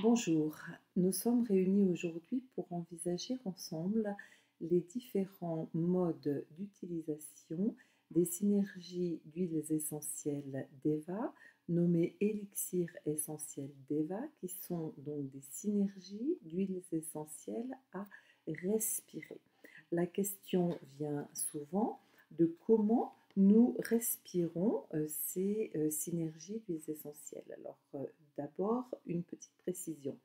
Bonjour, nous sommes réunis aujourd'hui pour envisager ensemble les différents modes d'utilisation des synergies d'huiles essentielles d'Eva, nommées élixirs essentiels d'Eva, qui sont donc des synergies d'huiles essentielles à respirer. La question vient souvent de comment nous respirons ces synergies d'huiles essentielles. Alors, d'abord, une petite précision.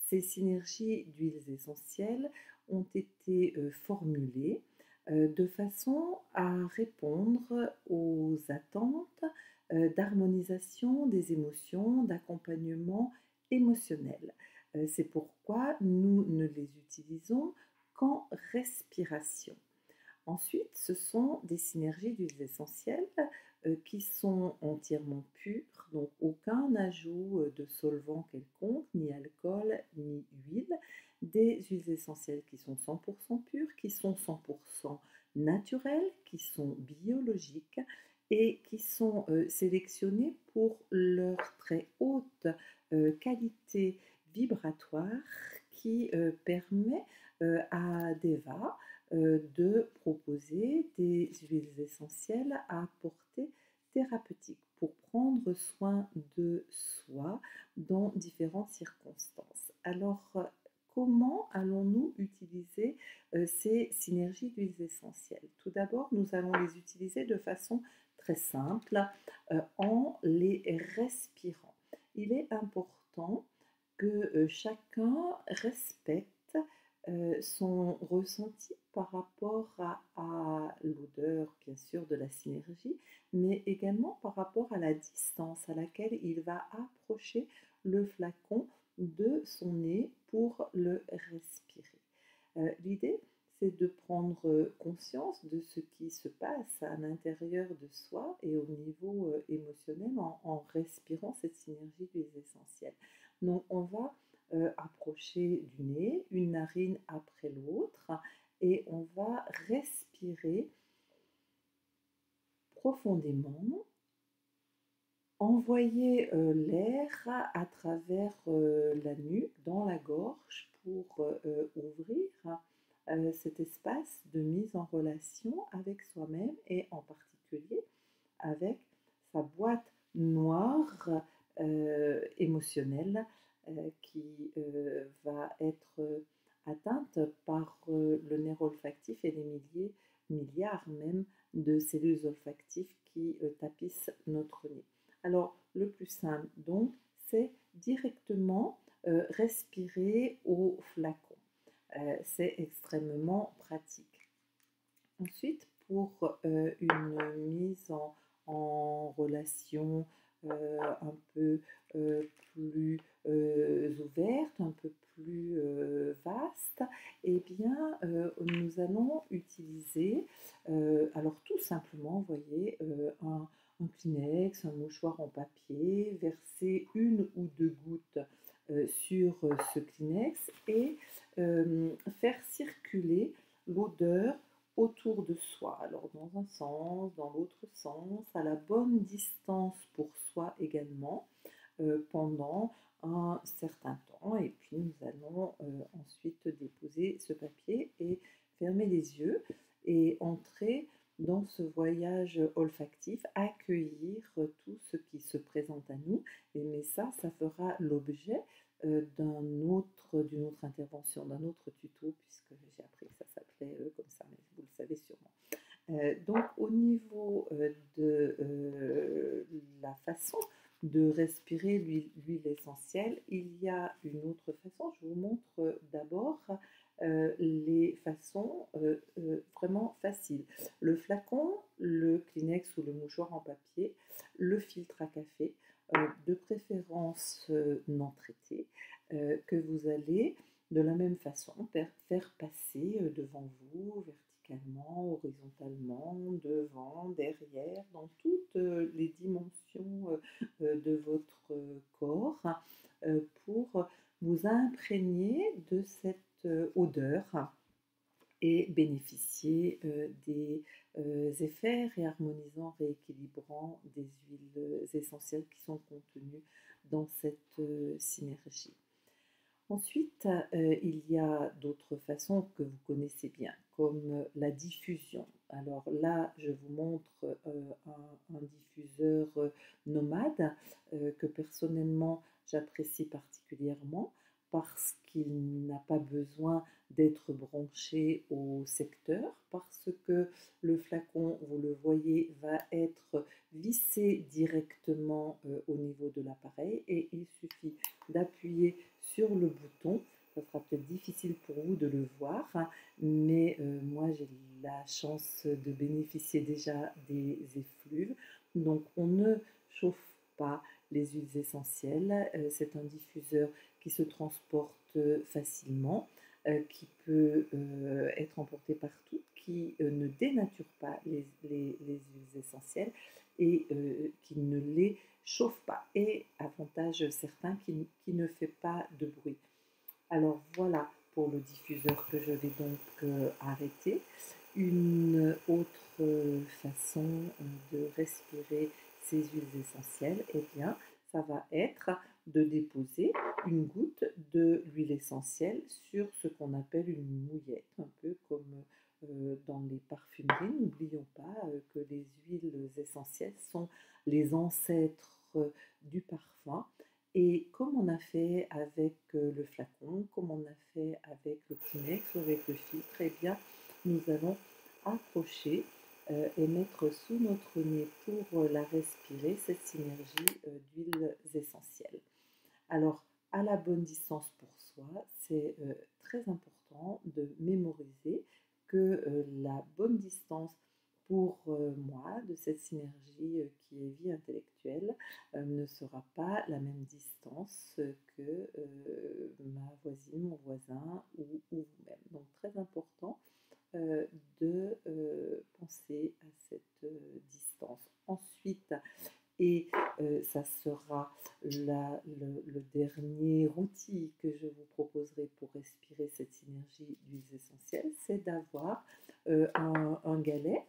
Ces synergies d'huiles essentielles ont été formulées de façon à répondre aux attentes d'harmonisation des émotions, d'accompagnement émotionnel. C'est pourquoi nous ne les utilisons qu'en respiration. Ensuite, ce sont des synergies d'huiles essentielles qui sont entièrement pures, donc aucun ajout de solvant quelconque, ni alcool, ni huile. Des huiles essentielles qui sont 100% pures, qui sont 100% naturelles, qui sont biologiques et qui sont sélectionnées pour leur très haute qualité vibratoire qui permet à Deva de proposer des huiles essentielles à portée thérapeutique pour prendre soin de soi dans différentes circonstances. Alors, comment allons-nous utiliser ces synergies d'huiles essentielles? Tout d'abord, nous allons les utiliser de façon très simple en les respirant. Il est important que chacun respecte son ressenti par rapport à l'odeur, bien sûr, de la synergie, mais également par rapport à la distance à laquelle il va approcher le flacon de son nez pour le respirer. L'idée, c'est de prendre conscience de ce qui se passe à l'intérieur de soi et au niveau émotionnel en respirant cette synergie des essentiels. Donc, on va approcher du nez, une narine après l'autre, et on va respirer profondément, envoyer l'air à travers la nuque, dans la gorge, pour ouvrir cet espace de mise en relation avec soi-même et en particulier avec sa boîte noire émotionnelle qui va être atteinte par le nerf olfactif et les milliards même de cellules olfactives qui tapissent notre nez. Alors, le plus simple, donc, c'est directement respirer au flacon. C'est extrêmement pratique. Ensuite, pour une mise en relation un peu plus ouverte, un peu plus vaste, eh bien, nous allons utiliser, alors tout simplement, vous voyez, un Kleenex, un mouchoir en papier, verser une ou deux gouttes sur ce Kleenex et faire circuler l'odeur autour de soi, alors dans un sens, dans l'autre sens, à la bonne distance pour soi également, pendant un certain temps. Et puis nous allons ensuite déposer ce papier et fermer les yeux et entrer dans ce voyage olfactif, accueillir tout ce qui se présente à nous. Mais ça fera l'objet d'une autre intervention, d'un autre tuto, puisque j'ai appris que ça s'appelait comme ça, mais vous le savez sûrement. Donc au niveau de la façon de respirer l'huile essentielle, il y a une autre façon. Je vous montre d'abord les façons vraiment faciles. Le flacon, le Kleenex ou le mouchoir en papier, le filtre à café, de préférence non traité, que vous allez de la même façon faire passer devant vous, verticalement, horizontalement, devant, derrière, dans toutes les dimensions de votre corps pour vous imprégner de cette odeur et bénéficier des effets réharmonisants, rééquilibrants des huiles essentielles qui sont contenues dans cette synergie. Ensuite, il y a d'autres façons que vous connaissez bien, comme la diffusion. Alors là, je vous montre un diffuseur nomade que personnellement j'apprécie particulièrement parce qu'il n'a pas besoin d'être branché au secteur, parce que le flacon, vous le voyez, va être vissé directement au niveau de l'appareil et il suffit d'appuyer sur le bouton. Ça sera peut-être difficile pour vous de le voir, hein, mais moi j'ai la chance de bénéficier déjà des effluves. Donc on ne chauffe pas les huiles essentielles. C'est un diffuseur qui se transporte facilement, qui peut être emporté partout, qui ne dénature pas les huiles essentielles et qui ne les chauffe pas. Et avantage certain qui ne fait pas de bruit. Alors voilà pour le diffuseur que je vais donc arrêter. Une autre façon de respirer ces huiles essentielles, eh bien, ça va être de déposer une goutte de l'huile essentielle sur ce qu'on appelle une mouillette, un peu comme dans les parfumeries. N'oublions pas que les huiles essentielles sont les ancêtres du parfum. Et comme on a fait avec le flacon, comme on a fait avec le Kleenex ou avec le filtre, eh bien, nous allons approcher et mettre sous notre nez pour la respirer cette synergie d'huiles essentielles. Alors, à la bonne distance pour soi, c'est très important de mémoriser que la bonne distance pour moi de cette synergie qui est vie intellectuelle ne sera pas la même distance que ma voisine, mon voisin ou vous-même. Donc très important de penser à cette distance. Ensuite, et ça sera le dernier outil que je vous proposerai pour respirer cette synergie d'huiles essentielles, c'est d'avoir un galet,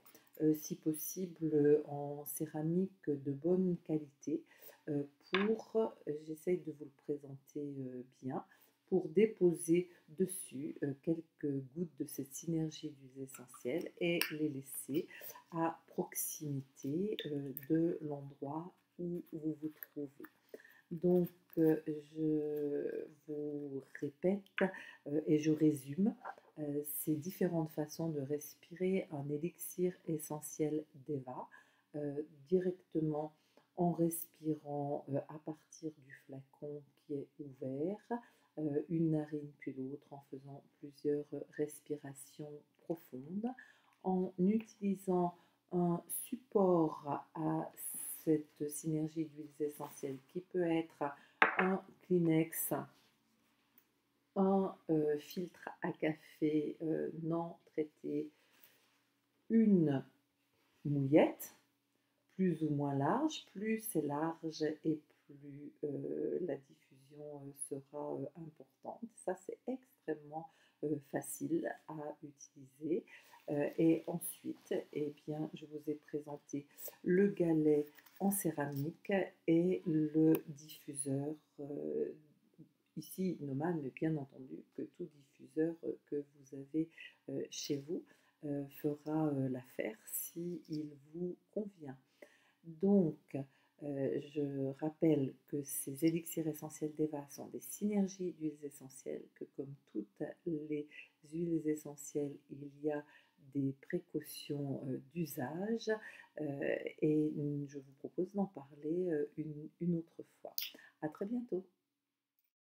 si possible en céramique de bonne qualité, pour, j'essaye de vous le présenter bien, pour déposer dessus quelques gouttes de cette synergie d'huiles essentielles et les laisser à proximité de l'endroit où vous vous trouvez. Donc, je vous répète et je résume ces différentes façons de respirer un élixir essentiel d'Eva directement en respirant à partir du flacon qui est ouvert, une narine puis l'autre, en faisant plusieurs respirations profondes, en utilisant un support à cette synergie d'huiles essentielles qui peut être un Kleenex, un filtre à café non traité, une mouillette plus ou moins large. Plus c'est large et plus la diffusion sera importante. Ça, c'est extrêmement facile à utiliser. Et ensuite, eh bien, je vous ai présenté le galet en céramique et le diffuseur ici nomade, mais bien entendu que tout diffuseur que vous avez chez vous fera l'affaire si il vous convient. Donc, je rappelle que ces élixirs essentiels d'Eva sont des synergies d'huiles essentielles, que comme toutes les huiles essentielles, il y a des précautions d'usage et je vous propose d'en parler une autre fois. À très bientôt.